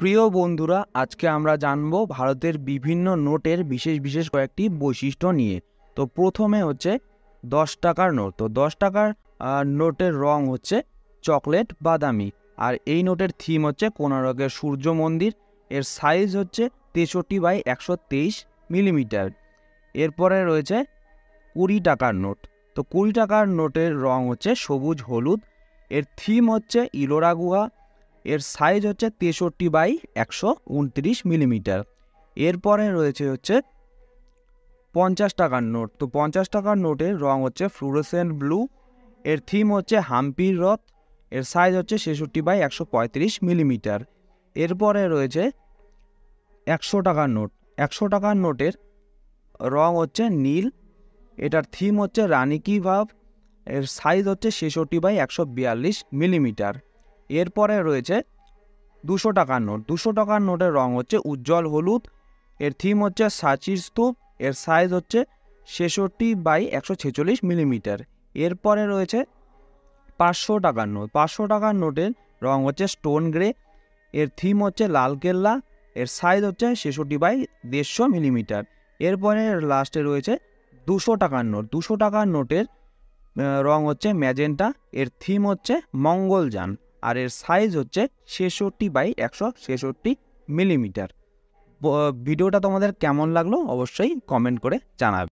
প্রিয় বন্ধুরা, আজকে আমরা জানব ভারতের বিভিন্ন নোটের বিশেষ বিশেষ কয়েকটি বৈশিষ্ট্য নিয়ে। তো প্রথমে হচ্ছে 10 টাকার নোট। তো 10 টাকার নোটের রং হচ্ছে চকলেট বাদামি। আর এই নোটের থিম হচ্ছে কোণারকের সূর্য মন্দির। এর সাইজ হচ্ছে 63/123 মিলিমিটার। এরপরে রয়েছে 20 টাকার নোট। তো 20 টাকার নোটের রং হচ্ছে সবুজ হলুদ। এর থিম হচ্ছে ইলোরা গুহা। এর সাইজ হচ্ছে 63/129 মিলিমিটার। এরপরে রয়েছে হচ্ছে 50 টাকার নোট। তো 50 টাকার নোটের রং হচ্ছে ফ্লুরোসেন্ট ব্লু। এর থিম হচ্ছে হাম্পির রথ। এর সাইজ হচ্ছে 66/135 মিলিমিটার। এরপরে রয়েছে 100 টাকার নোট। 100 টাকার নোটের রং হচ্ছে নীল। এটার থিম হচ্ছে রানী কি ভাব। এর সাইজ হচ্ছে 66/142 মিলিমিটার। এরপরে রয়েছে 200 টাকার নোট। 200 টাকার নোটের রং হচ্ছে উজ্জ্বল হলুদ। এর থিম হচ্ছে সাঁচির স্তূপ। এর সাইজ হচ্ছে 66/146 মিলিমিটার। এরপরে রয়েছে 500 টাকার নোট। 500 টাকার নোটের রং হচ্ছে স্টোন গ্রে। এর থিম হচ্ছে লালকেল্লা। এর সাইজ হচ্ছে 66/150 মিলিমিটার। এরপরে লাস্টে রয়েছে 200 টাকার নোট। 200 টাকার নোটের রং হচ্ছে ম্যাজেন্টা। এর থিম হচ্ছে মঙ্গলযান। আর এর সাইজ হচ্ছে 66/166 মিলিমিটার। ভিডিওটা তোমাদের কেমন লাগলো অবশ্যই কমেন্ট করে জানাবে।